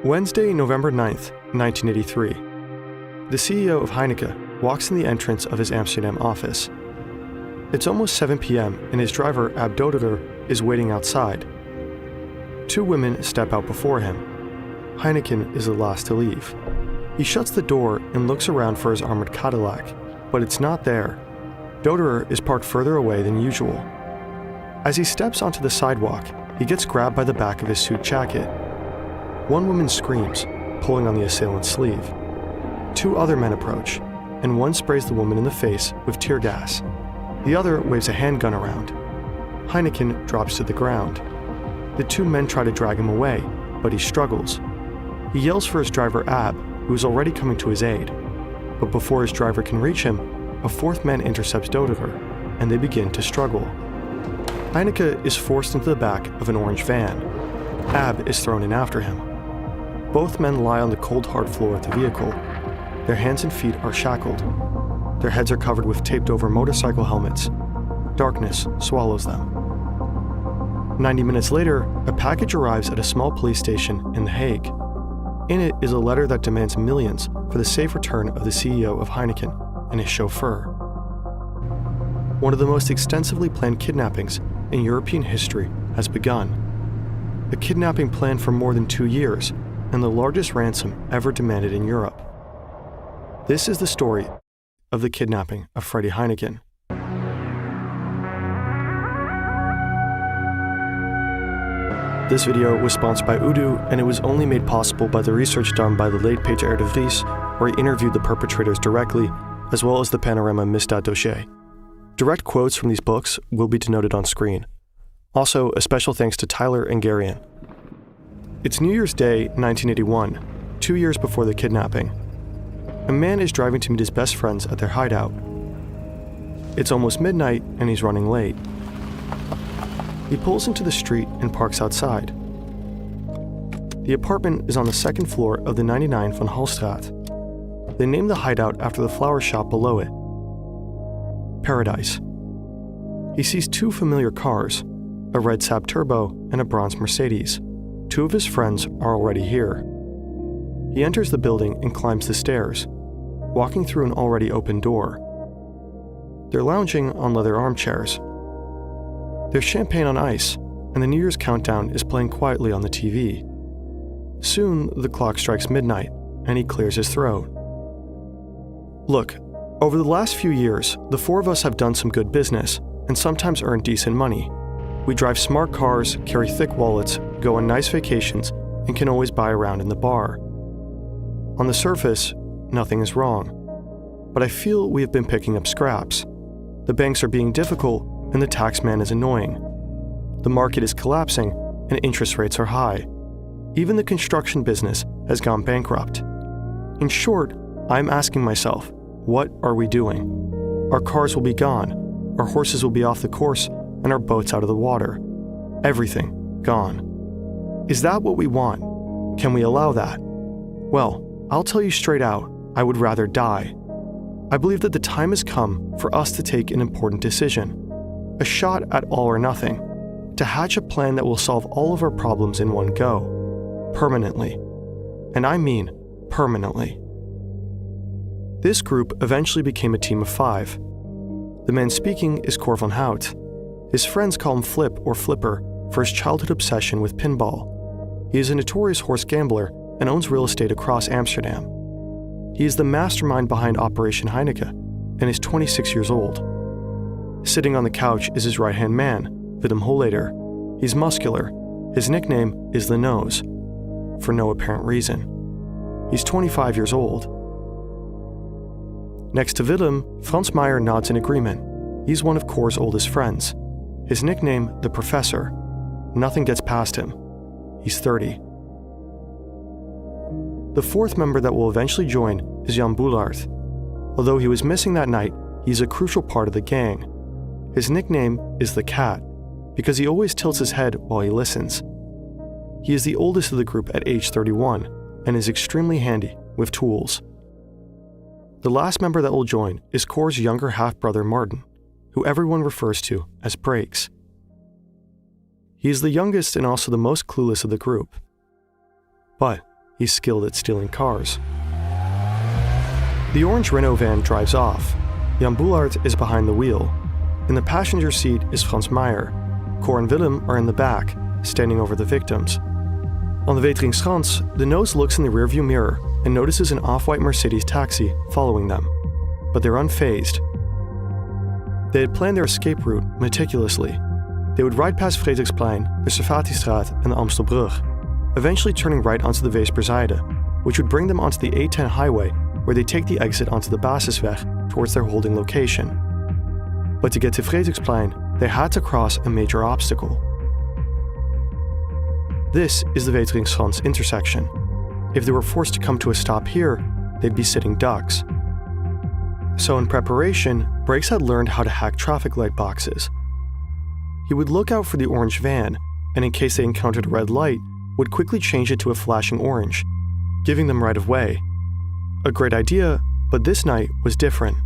Wednesday, November 9th, 1983. The CEO of Heineken walks in the entrance of his Amsterdam office. It's almost 7 p.m. and his driver, Ab Doderer, is waiting outside. Two women step out before him. Heineken is the last to leave. He shuts the door and looks around for his armored Cadillac, but it's not there. Doderer is parked further away than usual. As he steps onto the sidewalk, he gets grabbed by the back of his suit jacket. One woman screams, pulling on the assailant's sleeve. Two other men approach, and one sprays the woman in the face with tear gas. The other waves a handgun around. Heineken drops to the ground. The two men try to drag him away, but he struggles. He yells for his driver Ab, who is already coming to his aid. But before his driver can reach him, a fourth man intercepts Doderer, and they begin to struggle. Heineken is forced into the back of an orange van. Ab is thrown in after him. Both men lie on the cold hard floor of the vehicle. Their hands and feet are shackled. Their heads are covered with taped-over motorcycle helmets. Darkness swallows them. 90 minutes later, a package arrives at a small police station in The Hague. In it is a letter that demands millions for the safe return of the CEO of Heineken and his chauffeur. One of the most extensively planned kidnappings in European history has begun. A kidnapping planned for more than 2 years and the largest ransom ever demanded in Europe. This is the story of the kidnapping of Freddie Heineken. This video was sponsored by Udo, and it was only made possible by the research done by the late Peter R. de Vries, where he interviewed the perpetrators directly, as well as the Panorama Misdaad dossier. Direct quotes from these books will be denoted on screen. Also, a special thanks to Tyler and Garian. It's New Year's Day, 1981, 2 years before the kidnapping. A man is driving to meet his best friends at their hideout. It's almost midnight, and he's running late. He pulls into the street and parks outside. The apartment is on the second floor of the 99 Van Halstraat. They named the hideout after the flower shop below it. Paradise. He sees two familiar cars, a red Saab Turbo and a bronze Mercedes. Two of his friends are already here. He enters the building and climbs the stairs, walking through an already open door. They're lounging on leather armchairs. There's champagne on ice, and the New Year's countdown is playing quietly on the TV. Soon, the clock strikes midnight, and he clears his throat. Look, over the last few years, the four of us have done some good business, and sometimes earned decent money. We drive smart cars, carry thick wallets, go on nice vacations, and can always buy around in the bar. On the surface, nothing is wrong. But I feel we have been picking up scraps. The banks are being difficult, and the taxman is annoying. The market is collapsing, and interest rates are high. Even the construction business has gone bankrupt. In short, I'm asking myself, what are we doing? Our cars will be gone, our horses will be off the course, and our boats out of the water. Everything gone. Is that what we want? Can we allow that? Well, I'll tell you straight out, I would rather die. I believe that the time has come for us to take an important decision. A shot at all or nothing, to hatch a plan that will solve all of our problems in one go, permanently. And I mean permanently. This group eventually became a team of 5. The man speaking is Cor van Hout. His friends call him Flip or Flipper for his childhood obsession with pinball. He is a notorious horse gambler and owns real estate across Amsterdam. He is the mastermind behind Operation Heineken and is 26 years old. Sitting on the couch is his right-hand man, Willem Holleder. He's muscular. His nickname is the Nose, for no apparent reason. He's 25 years old. Next to Willem, Frans Meyer nods in agreement. He's one of Cor's oldest friends. His nickname, the Professor. Nothing gets past him. He's 30. The fourth member that will eventually join is Jan Boulaert. Although he was missing that night, he's a crucial part of the gang. His nickname is the Cat, because he always tilts his head while he listens. He is the oldest of the group at age 31, and is extremely handy with tools. The last member that will join is Cor's younger half-brother Martin, who everyone refers to as Breaks. He is the youngest and also the most clueless of the group. But he's skilled at stealing cars. The orange Renault van drives off. Jan Boelaert is behind the wheel. In the passenger seat is Frans Meijer. Cor and Willem are in the back, standing over the victims. On the Weteringschans, the nose looks in the rearview mirror and notices an off-white Mercedes taxi following them, but they're unfazed. They had planned their escape route meticulously. They would ride past Frederiksplein, the Servatiestraat, and the Amstelbrug, eventually turning right onto the Weesperzijde, which would bring them onto the A10 highway, where they take the exit onto the Basisweg towards their holding location. But to get to Frederiksplein, they had to cross a major obstacle. This is the Weteringschans intersection. If they were forced to come to a stop here, they'd be sitting ducks. So in preparation, Brakes had learned how to hack traffic light boxes. He would look out for the orange van, and in case they encountered a red light, would quickly change it to a flashing orange, giving them right of way. A great idea, but this night was different.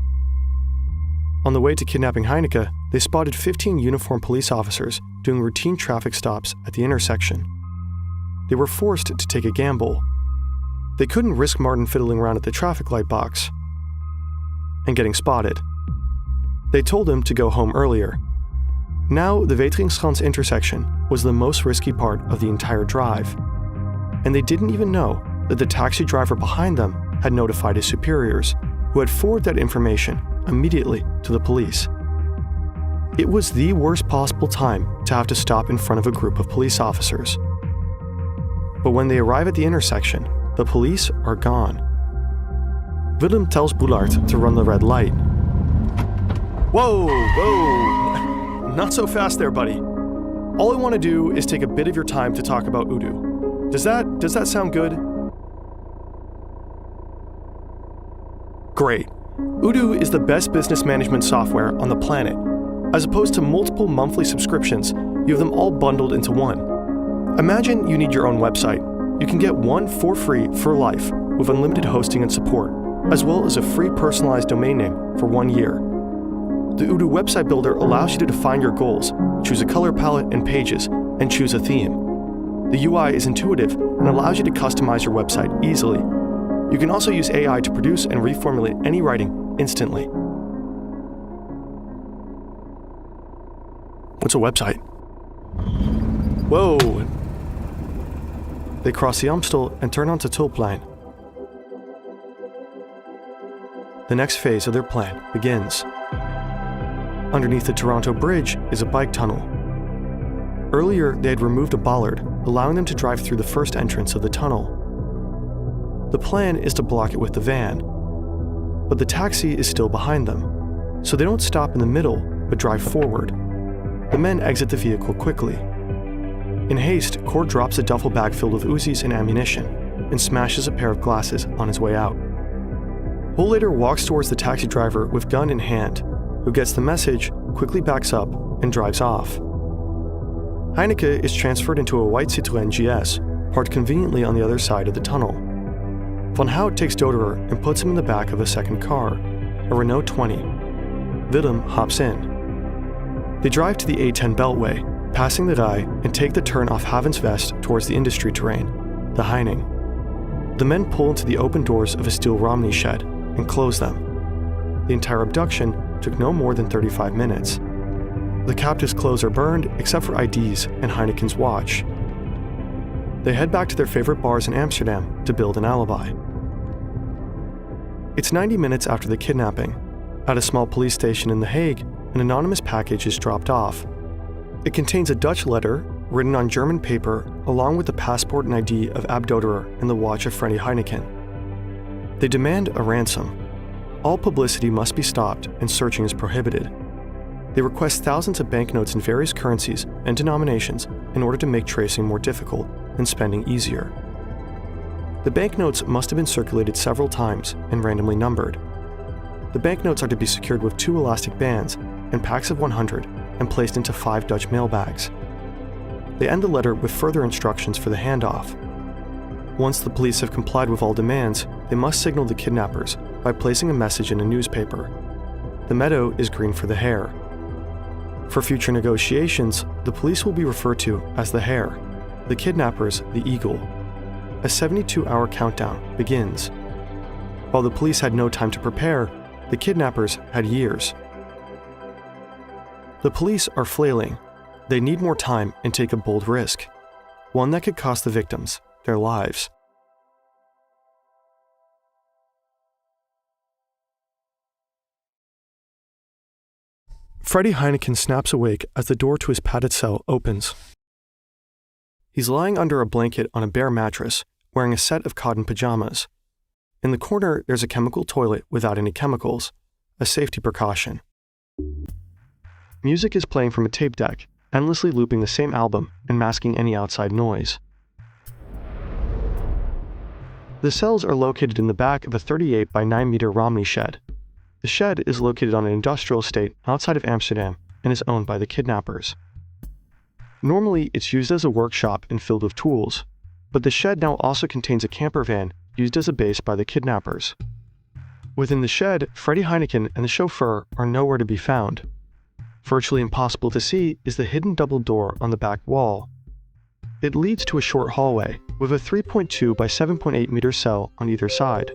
On the way to kidnapping Heineke, they spotted 15 uniformed police officers doing routine traffic stops at the intersection. They were forced to take a gamble. They couldn't risk Martin fiddling around at the traffic light box and getting spotted. They told him to go home earlier. Now, the Weteringschans intersection was the most risky part of the entire drive, and they didn't even know that the taxi driver behind them had notified his superiors, who had forwarded that information immediately to the police. It was the worst possible time to have to stop in front of a group of police officers. But when they arrive at the intersection, the police are gone. Willem tells Boelaert to run the red light. Whoa, not so fast there, buddy. All I want to do is take a bit of your time to talk about Odoo. Does that sound good? Great. Odoo is the best business management software on the planet. As opposed to multiple monthly subscriptions, you have them all bundled into one. Imagine you need your own website. You can get one for free for life with unlimited hosting and support, as well as a free personalized domain name for 1 year. The Odoo website builder allows you to define your goals, choose a color palette and pages, and choose a theme. The UI is intuitive and allows you to customize your website easily. You can also use AI to produce and reformulate any writing instantly. What's a website? Whoa! They cross the Amstel and turn onto Tulplein. The next phase of their plan begins. Underneath the Toronto Bridge is a bike tunnel. Earlier, they had removed a bollard, allowing them to drive through the first entrance of the tunnel. The plan is to block it with the van, but the taxi is still behind them, so they don't stop in the middle, but drive forward. The men exit the vehicle quickly. In haste, Cor drops a duffel bag filled with Uzis and ammunition, and smashes a pair of glasses on his way out. Bull later walks towards the taxi driver with gun in hand, who gets the message, quickly backs up, and drives off. Heineke is transferred into a white Citroën GS, parked conveniently on the other side of the tunnel. Van Hout takes Doderer and puts him in the back of a second car, a Renault 20. Willem hops in. They drive to the A10 Beltway, passing the Rij, and take the turn off Havensvest towards the industry terrain, the Heining. The men pull into the open doors of a steel Romney shed and close them. The entire abduction took no more than 35 minutes. The captives' clothes are burned except for IDs and Heineken's watch. They head back to their favorite bars in Amsterdam to build an alibi. It's 90 minutes after the kidnapping. At a small police station in The Hague, an anonymous package is dropped off. It contains a Dutch letter written on German paper along with the passport and ID of Ab Doderer and the watch of Freddy Heineken. They demand a ransom. All publicity must be stopped and searching is prohibited. They request thousands of banknotes in various currencies and denominations in order to make tracing more difficult and spending easier. The banknotes must have been circulated several times and randomly numbered. The banknotes are to be secured with 2 elastic bands and packs of 100 and placed into 5 Dutch mail bags. They end the letter with further instructions for the handoff. Once the police have complied with all demands, they must signal the kidnappers by placing a message in a newspaper. The meadow is green for the hare. For future negotiations, the police will be referred to as the hare, the kidnappers the eagle. a 72-hour countdown begins. While the police had no time to prepare, the kidnappers had years. The police are flailing. They need more time and take a bold risk, one that could cost the victims their lives. Freddie Heineken snaps awake as the door to his padded cell opens. He's lying under a blanket on a bare mattress, wearing a set of cotton pajamas. In the corner, there's a chemical toilet without any chemicals, a safety precaution. Music is playing from a tape deck, endlessly looping the same album and masking any outside noise. The cells are located in the back of a 38 by 9 meter Romney shed. The shed is located on an industrial estate outside of Amsterdam and is owned by the kidnappers. Normally, it's used as a workshop and filled with tools, but the shed now also contains a camper van used as a base by the kidnappers. Within the shed, Freddie Heineken and the chauffeur are nowhere to be found. Virtually impossible to see is the hidden double door on the back wall. It leads to a short hallway with a 3.2 by 7.8 meter cell on either side.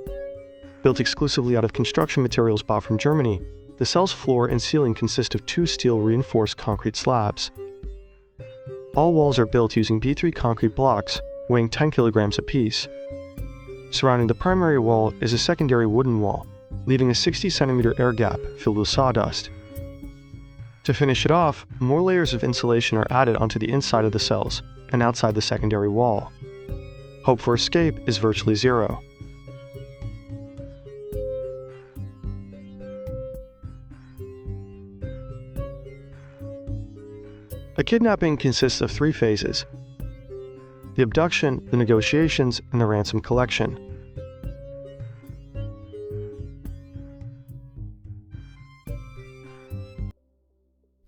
Built exclusively out of construction materials bought from Germany, the cell's floor and ceiling consist of 2 steel reinforced concrete slabs. All walls are built using B3 concrete blocks, weighing 10 kilograms apiece. Surrounding the primary wall is a secondary wooden wall, leaving a 60 centimeter air gap filled with sawdust. To finish it off, more layers of insulation are added onto the inside of the cells and outside the secondary wall. Hope for escape is virtually zero. A kidnapping consists of 3 phases: the abduction, the negotiations, and the ransom collection.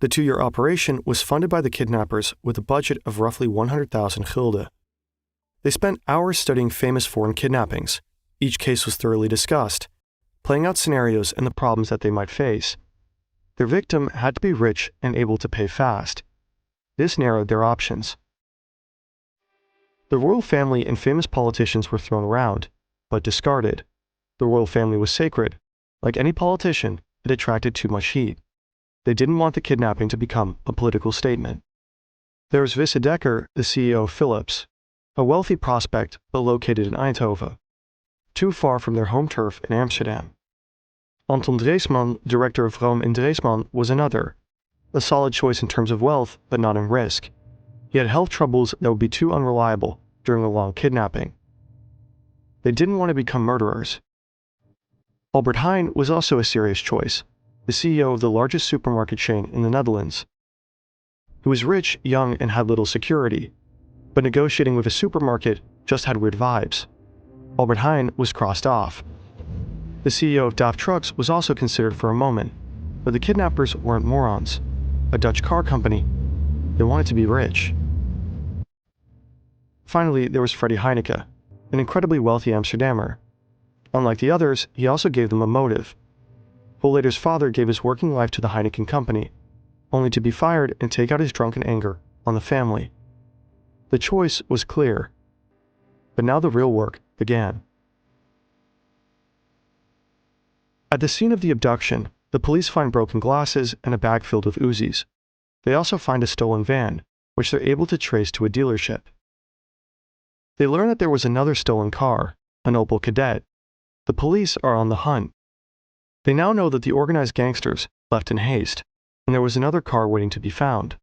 The 2-year operation was funded by the kidnappers with a budget of roughly 100,000 gulden. They spent hours studying famous foreign kidnappings. Each case was thoroughly discussed, playing out scenarios and the problems that they might face. Their victim had to be rich and able to pay fast. This narrowed their options. The royal family and famous politicians were thrown around, but discarded. The royal family was sacred. Like any politician, it attracted too much heat. They didn't want the kidnapping to become a political statement. There was Wisse Dekker, the CEO of Philips, a wealthy prospect but located in Eindhoven, too far from their home turf in Amsterdam. Anton Dreesman, director of Rome in Dreesman, was another, a solid choice in terms of wealth but not in risk. He had health troubles that would be too unreliable during a long kidnapping. They didn't want to become murderers. Albert Heijn was also a serious choice, the CEO of the largest supermarket chain in the Netherlands. He was rich, young, and had little security, but negotiating with a supermarket just had weird vibes. Albert Heijn was crossed off. The CEO of DAF Trucks was also considered for a moment, but the kidnappers weren't morons. A Dutch car company. They wanted to be rich. Finally, there was Freddie Heineken, an incredibly wealthy Amsterdammer. Unlike the others, he also gave them a motive. Hollader's father gave his working life to the Heineken company, only to be fired and take out his drunken anger on the family. The choice was clear. But now the real work began. At the scene of the abduction, the police find broken glasses and a bag filled with Uzis. They also find a stolen van, which they're able to trace to a dealership. They learn that there was another stolen car, an Opel Kadett. The police are on the hunt. They now know that the organized gangsters left in haste, and there was another car waiting to be found.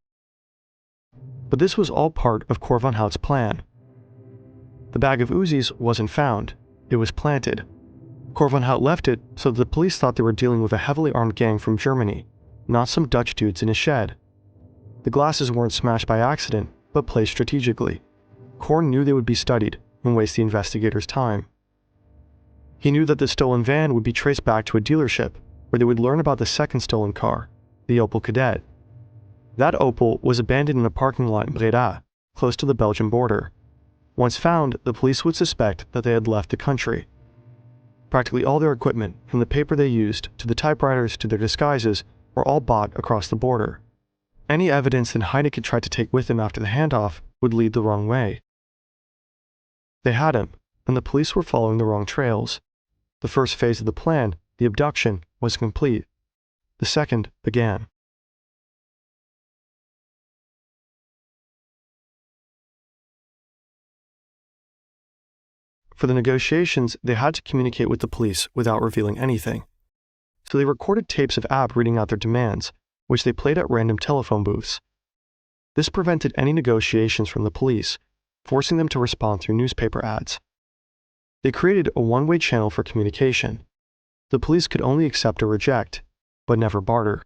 But this was all part of Cor van Hout's plan. The bag of Uzis wasn't found, it was planted. Cor van Hout left it so that the police thought they were dealing with a heavily armed gang from Germany, not some Dutch dudes in a shed. The glasses weren't smashed by accident, but placed strategically. Cor knew they would be studied and waste the investigators' time. He knew that the stolen van would be traced back to a dealership, where they would learn about the second stolen car, the Opel Kadett. That Opel was abandoned in a parking lot in Breda, close to the Belgian border. Once found, the police would suspect that they had left the country. Practically all their equipment, from the paper they used, to the typewriters, to their disguises, were all bought across the border. Any evidence that Heineken tried to take with him after the handoff would lead the wrong way. They had him, and the police were following the wrong trails. The first phase of the plan, the abduction, was complete. The second began. For the negotiations, they had to communicate with the police without revealing anything. So they recorded tapes of Ab reading out their demands, which they played at random telephone booths. This prevented any negotiations from the police, forcing them to respond through newspaper ads. They created a one-way channel for communication. The police could only accept or reject, but never barter.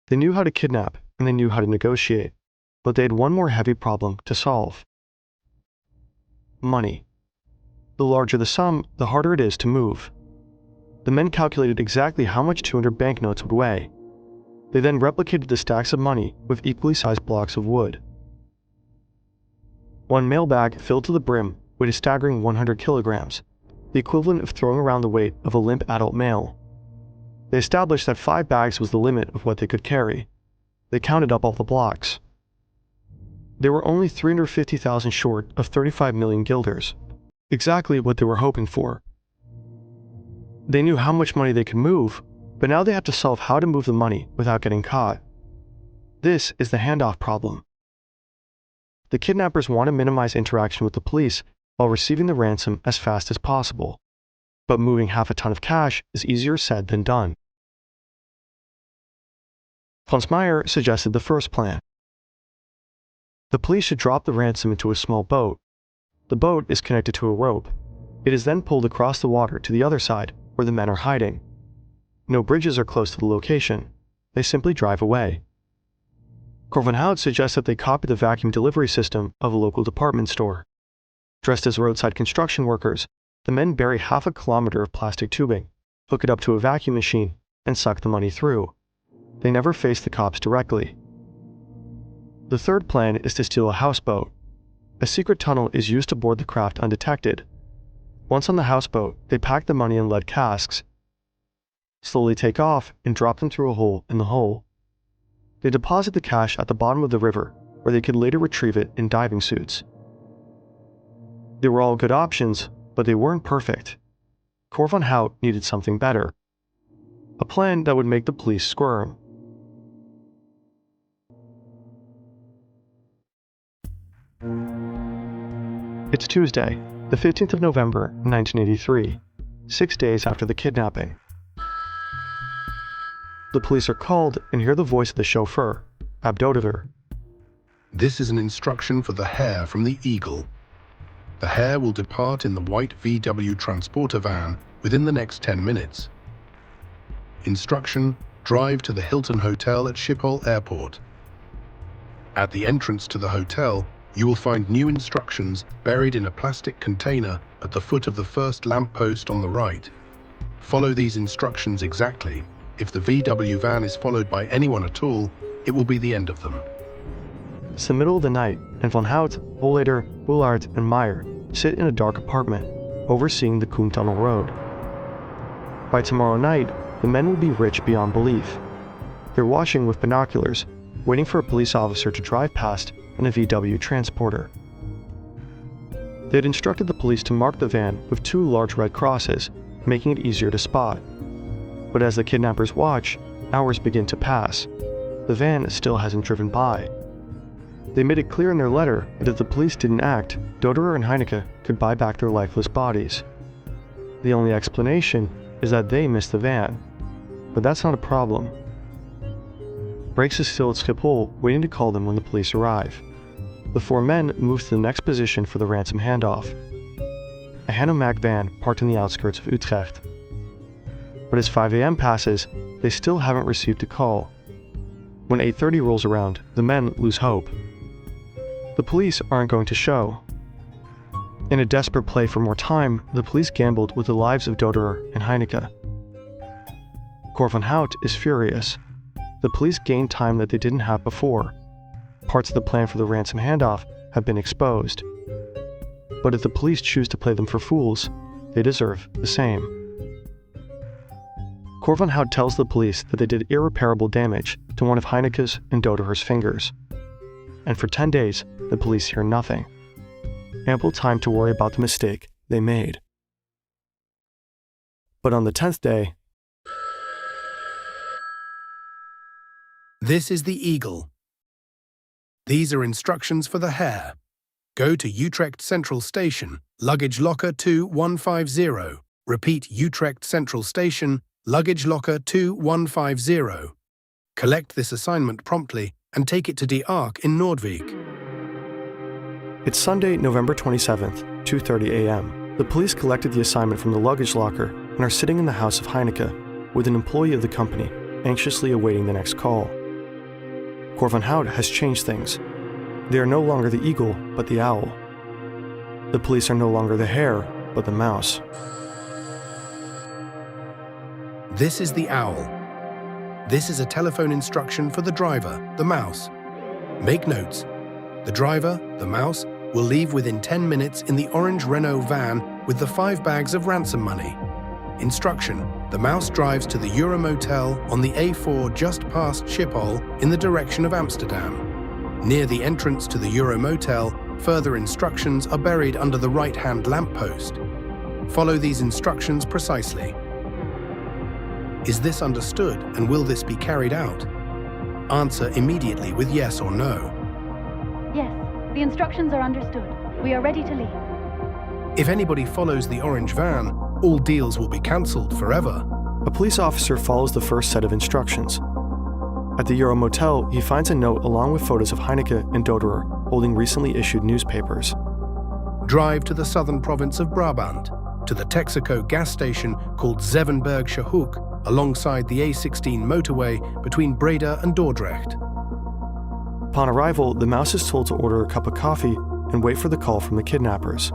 They knew how to kidnap, and they knew how to negotiate, but they had one more heavy problem to solve. Money. The larger the sum, the harder it is to move. The men calculated exactly how much 200 banknotes would weigh. They then replicated the stacks of money with equally sized blocks of wood. One mailbag filled to the brim weighed a staggering 100 kilograms, the equivalent of throwing around the weight of a limp adult male. They established that 5 bags was the limit of what they could carry. They counted up all the blocks. They were only 350,000 short of 35 million guilders, exactly what they were hoping for. They knew how much money they could move, but now they had to solve how to move the money without getting caught. This is the handoff problem. The kidnappers want to minimize interaction with the police while receiving the ransom as fast as possible, but moving half a ton of cash is easier said than done. Franz Meyer suggested the first plan. The police should drop the ransom into a small boat. The boat is connected to a rope. It is then pulled across the water to the other side, where the men are hiding. No bridges are close to the location. They simply drive away. Cor van Hout suggests that they copy the vacuum delivery system of a local department store. Dressed as roadside construction workers, the men bury half a kilometer of plastic tubing, hook it up to a vacuum machine, and suck the money through. They never face the cops directly. The third plan is to steal a houseboat. A secret tunnel is used to board the craft undetected. Once on the houseboat, they pack the money in lead casks, slowly take off, and drop them through a hole in the hull. They deposit the cash at the bottom of the river, where they could later retrieve it in diving suits. They were all good options, but they weren't perfect. Cor van Hout needed something better. A plan that would make the police squirm. It's Tuesday, the 15th of November, 1983, 6 days after the kidnapping. The police are called and hear the voice of the chauffeur, Abdodover. This is an instruction for the hare from the Eagle. The hare will depart in the white VW transporter van within the next 10 minutes. Instruction: drive to the Hilton Hotel at Schiphol Airport. At the entrance to the hotel, you will find new instructions buried in a plastic container at the foot of the first lamppost on the right. Follow these instructions exactly. If the VW van is followed by anyone at all, it will be the end of them. It's the middle of the night, and Van Hout, Holleder, Boulaert, and Meyer sit in a dark apartment, overseeing the Koentunnel Road. By tomorrow night, the men will be rich beyond belief. They're watching with binoculars, waiting for a police officer to drive past in a VW transporter. They had instructed the police to mark the van with 2 large red crosses, making it easier to spot. But as the kidnappers watch, hours begin to pass. The van still hasn't driven by. They made it clear in their letter that if the police didn't act, Doderer and Heineke could buy back their lifeless bodies. The only explanation is that they missed the van. But that's not a problem. Brakes is still at Schiphol, waiting to call them when the police arrive. The 4 men move to the next position for the ransom handoff. A Hanomag van parked in the outskirts of Utrecht. But as 5 a.m. passes, they still haven't received a call. When 8:30 rolls around, the men lose hope. The police aren't going to show. In a desperate play for more time, the police gambled with the lives of Doderer and Heineke. Cor van Hout is furious. The police gained time that they didn't have before. Parts of the plan for the ransom handoff have been exposed. But if the police choose to play them for fools, they deserve the same. Cor van Hout tells the police that they did irreparable damage to one of Heineke's and Doderer's fingers. And for 10 days, the police hear nothing. ample time to worry about the mistake they made. But on the 10th day, This is the Eagle. These are instructions for the Hare. Go to Utrecht Central Station, luggage locker 2150. Repeat, Utrecht Central Station, luggage locker 2150. Collect this assignment promptly and take it to Die Ark in Noordwijk. It's Sunday, November 27th, 2:30 a.m. The police collected the assignment from the luggage locker and are sitting in the house of Heineke with an employee of the company, anxiously awaiting the next call. Cor van Hout has changed things. They are no longer the eagle, but the owl. The police are no longer the hare, but the mouse. This is the owl. This is a telephone instruction for the driver, the mouse. Make notes. The driver, the mouse, will leave within 10 minutes in the orange Renault van with the 5 bags of ransom money. Instruction: the mouse drives to the Euro Motel on the A4 just past Schiphol in the direction of Amsterdam. Near the entrance to the Euro Motel, further instructions are buried under the right-hand lamppost. Follow these instructions precisely. Is this understood, and will this be carried out? Answer immediately with yes or no. Yes, the instructions are understood. We are ready to leave. If anybody follows the orange van, all deals will be cancelled forever. A police officer follows the first set of instructions. At the Euro Motel, he finds a note along with photos of Heineke and Doderer holding recently issued newspapers. Drive to the southern province of Brabant, to the Texaco gas station called Zevenbergse Hoek, alongside the A16 motorway between Breda and Dordrecht. Upon arrival, the mouse is told to order a cup of coffee and wait for the call from the kidnappers.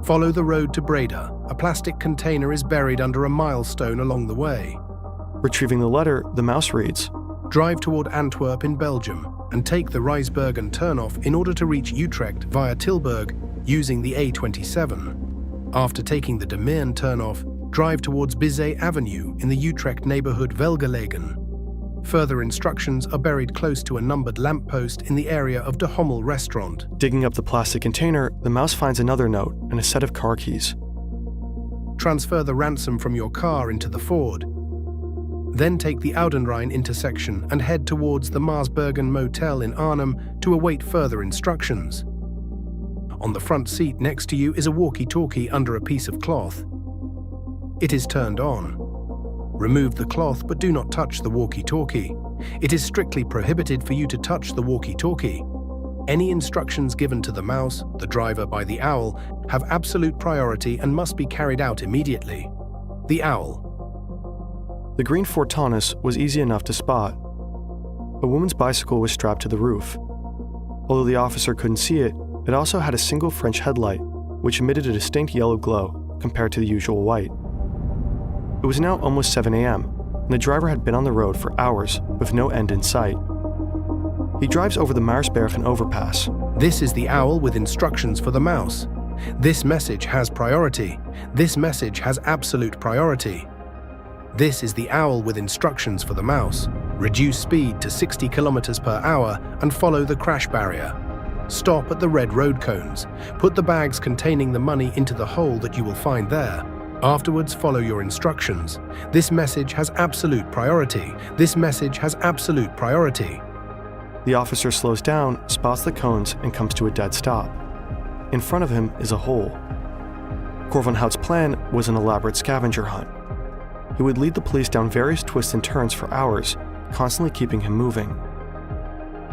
Follow the road to Breda. A plastic container is buried under a milestone along the way. Retrieving the letter, the mouse reads, Drive toward Antwerp in Belgium and take the Rijsbergen turnoff in order to reach Utrecht via Tilburg using the A27. After taking the De Meern turnoff, drive towards Bizet Avenue in the Utrecht neighborhood Welgelegen. Further instructions are buried close to a numbered lamppost in the area of De Hommel restaurant. Digging up the plastic container, the mouse finds another note and a set of car keys. Transfer the ransom from your car into the Ford. Then take the Oudenrijn intersection and head towards the Maasbergen Motel in Arnhem to await further instructions. On the front seat next to you is a walkie-talkie under a piece of cloth. It is turned on. Remove the cloth, but do not touch the walkie-talkie. It is strictly prohibited for you to touch the walkie-talkie. Any instructions given to the mouse, the driver by the owl, have absolute priority and must be carried out immediately. The owl. The green Ford Taunus was easy enough to spot. A woman's bicycle was strapped to the roof. Although the officer couldn't see it, it also had a single French headlight, which emitted a distinct yellow glow compared to the usual white. It was now almost 7 a.m., and the driver had been on the road for hours with no end in sight. He drives over the Maarsbergen overpass. This is the owl with instructions for the mouse. This message has priority. This message has absolute priority. This is the owl with instructions for the mouse. Reduce speed to 60 kilometers per hour and follow the crash barrier. Stop at the red road cones. Put the bags containing the money into the hole that you will find there. Afterwards, follow your instructions. This message has absolute priority. This message has absolute priority. The officer slows down, spots the cones, and comes to a dead stop. In front of him is a hole. Cor van Hout's plan was an elaborate scavenger hunt. He would lead the police down various twists and turns for hours, constantly keeping him moving,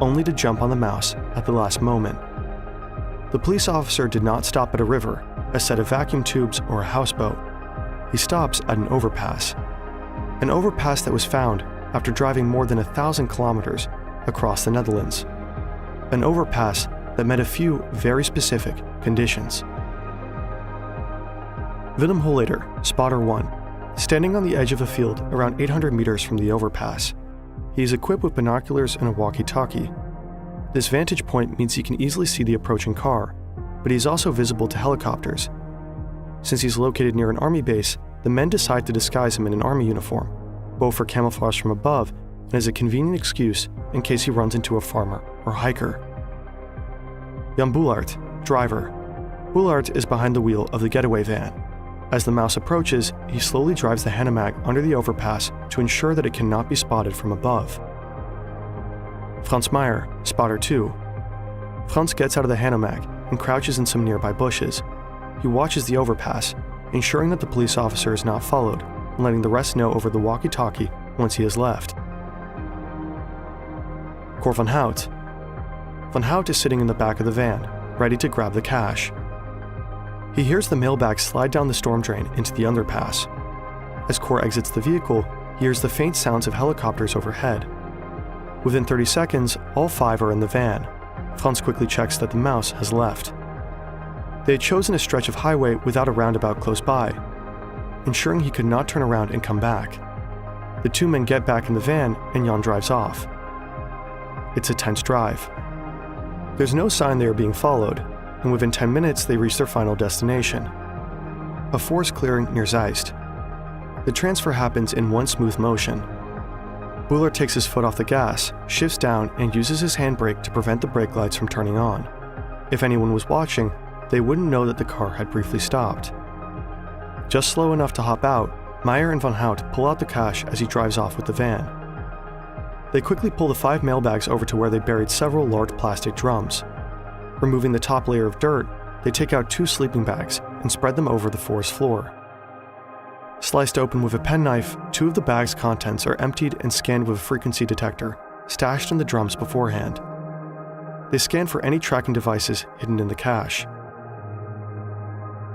only to jump on the mouse at the last moment. The police officer did not stop at a river, a set of vacuum tubes, or a houseboat. He stops at an overpass that was found after driving more than 1,000 kilometers across the Netherlands. An overpass that met a few very specific conditions. Willem Holleder, spotter 1, standing on the edge of a field around 800 meters from the overpass. He is equipped with binoculars and a walkie-talkie. This vantage point means he can easily see the approaching car, but he is also visible to helicopters. Since he's located near an army base, the men decide to disguise him in an army uniform, both for camouflage from above and as a convenient excuse in case he runs into a farmer or hiker. Jan Boulaert, driver, Boulart is behind the wheel of the getaway van. As the mouse approaches, he slowly drives the Hanomag under the overpass to ensure that it cannot be spotted from above. Franz Meyer, spotter 2. Franz gets out of the Hanomag and crouches in some nearby bushes. He watches the overpass, ensuring that the police officer is not followed, and letting the rest know over the walkie-talkie once he has left. Cor van Hout. Van Hout is sitting in the back of the van, ready to grab the cash. He hears the mailbag slide down the storm drain into the underpass. As Cor exits the vehicle, he hears the faint sounds of helicopters overhead. Within 30 seconds, all 5 are in the van. Franz quickly checks that the mouse has left. They had chosen a stretch of highway without a roundabout close by, ensuring he could not turn around and come back. The 2 men get back in the van and Jan drives off. It's a tense drive. There's no sign they are being followed, and within 10 minutes they reach their final destination, a forest clearing near Zeist. The transfer happens in one smooth motion. Boulart takes his foot off the gas, shifts down, and uses his handbrake to prevent the brake lights from turning on. If anyone was watching, they wouldn't know that the car had briefly stopped. Just slow enough to hop out, Meyer and Van Hout pull out the cash as he drives off with the van. They quickly pull the 5 mailbags over to where they buried several large plastic drums. Removing the top layer of dirt, they take out 2 sleeping bags and spread them over the forest floor. Sliced open with a penknife, 2 of the bags' contents are emptied and scanned with a frequency detector, stashed in the drums beforehand. They scan for any tracking devices hidden in the cache.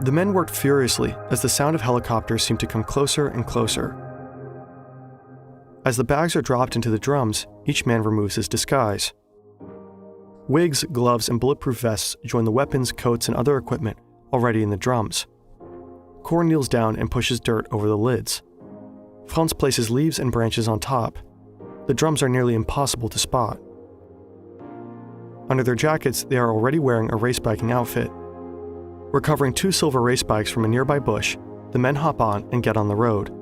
The men worked furiously as the sound of helicopters seemed to come closer and closer. As the bags are dropped into the drums, each man removes his disguise. Wigs, gloves, and bulletproof vests join the weapons, coats, and other equipment already in the drums. Cor kneels down and pushes dirt over the lids. Franz places leaves and branches on top. The drums are nearly impossible to spot. Under their jackets, they are already wearing a race biking outfit. Recovering 2 silver race bikes from a nearby bush, the men hop on and get on the road.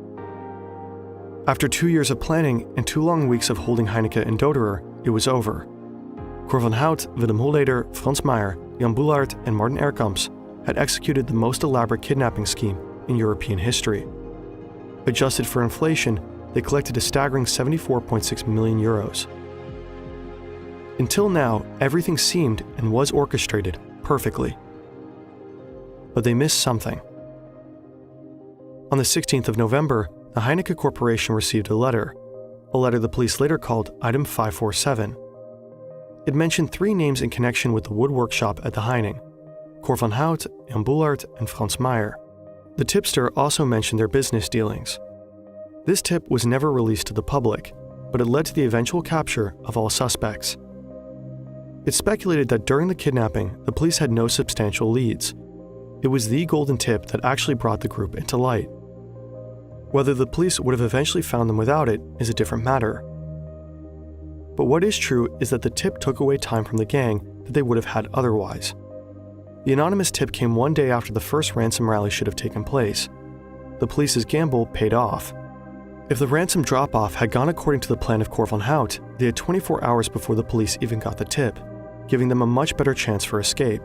After 2 years of planning and 2 long weeks of holding Heineke and Doderer, it was over. Cor van Hout, Willem Holleder, Franz Meyer, Jan Boulart, and Martin Erkamps had executed the most elaborate kidnapping scheme in European history. Adjusted for inflation, they collected a staggering 74.6 million euros. Until now, everything seemed and was orchestrated perfectly. But they missed something. On the 16th of November, the Heineke Corporation received a letter the police later called Item 547. It mentioned 3 names in connection with the wood workshop at the Heining: Cor van Hout, Jan Boulart, and Franz Meyer. The tipster also mentioned their business dealings. This tip was never released to the public, but it led to the eventual capture of all suspects. It's speculated that during the kidnapping, the police had no substantial leads. It was the golden tip that actually brought the group into light. Whether the police would have eventually found them without it is a different matter. But what is true is that the tip took away time from the gang that they would have had otherwise. The anonymous tip came one day after the first ransom rally should have taken place. The police's gamble paid off. If the ransom drop-off had gone according to the plan of Cor van Hout, they had 24 hours before the police even got the tip, giving them a much better chance for escape.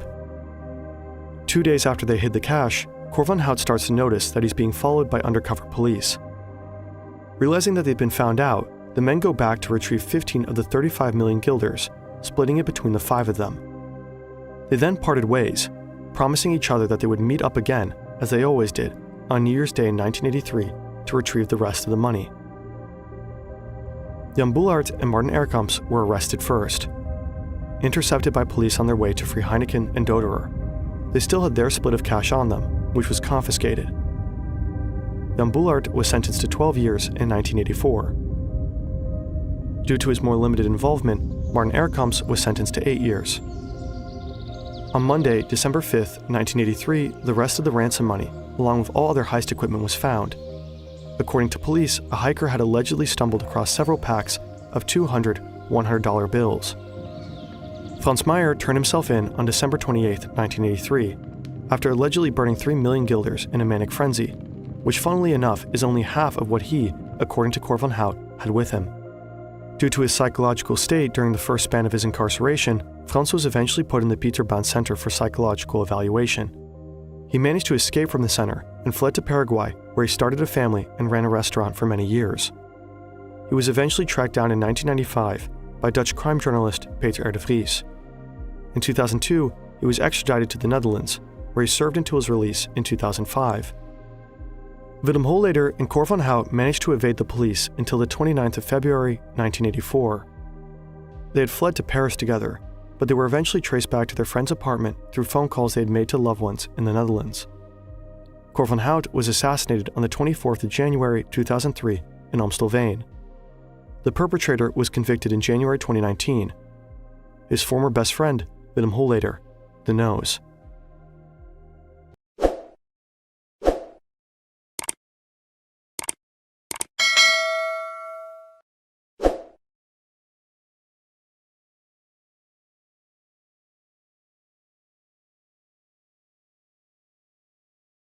2 days after they hid the cash, Cor van Hout starts to notice that he's being followed by undercover police. Realizing that they've been found out, the men go back to retrieve 15 of the 35 million guilders, splitting it between the 5 of them. They then parted ways, promising each other that they would meet up again, as they always did, on New Year's Day in 1983 to retrieve the rest of the money. Jan Boulart and Martin Erkamps were arrested first. Intercepted by police on their way to free Heineken and Doderer, they still had their split of cash on them, which was confiscated. Jan Boulart was sentenced to 12 years in 1984. Due to his more limited involvement, Martin Erkamps was sentenced to 8 years. On Monday, December 5th, 1983, the rest of the ransom money, along with all other heist equipment, was found. According to police, a hiker had allegedly stumbled across several packs of 200 $100 bills. Franz Meyer turned himself in on December 28, 1983, after allegedly burning 3 million guilders in a manic frenzy, which funnily enough is only half of what he, according to Cor van Hout, had with him. Due to his psychological state during the first span of his incarceration, Franz was eventually put in the Pieterbaan Center for Psychological Evaluation. He managed to escape from the center and fled to Paraguay, where he started a family and ran a restaurant for many years. He was eventually tracked down in 1995 by Dutch crime journalist Peter R. de Vries. In 2002, he was extradited to the Netherlands, where he served until his release in 2005. Willem Holleder and Cor van Hout managed to evade the police until the 29th of February 1984. They had fled to Paris together, but they were eventually traced back to their friend's apartment through phone calls they had made to loved ones in the Netherlands. Cor van Hout was assassinated on the 24th of January 2003 in Amstelveen. The perpetrator was convicted in January 2019. His former best friend, Willem Holleder, the Nose,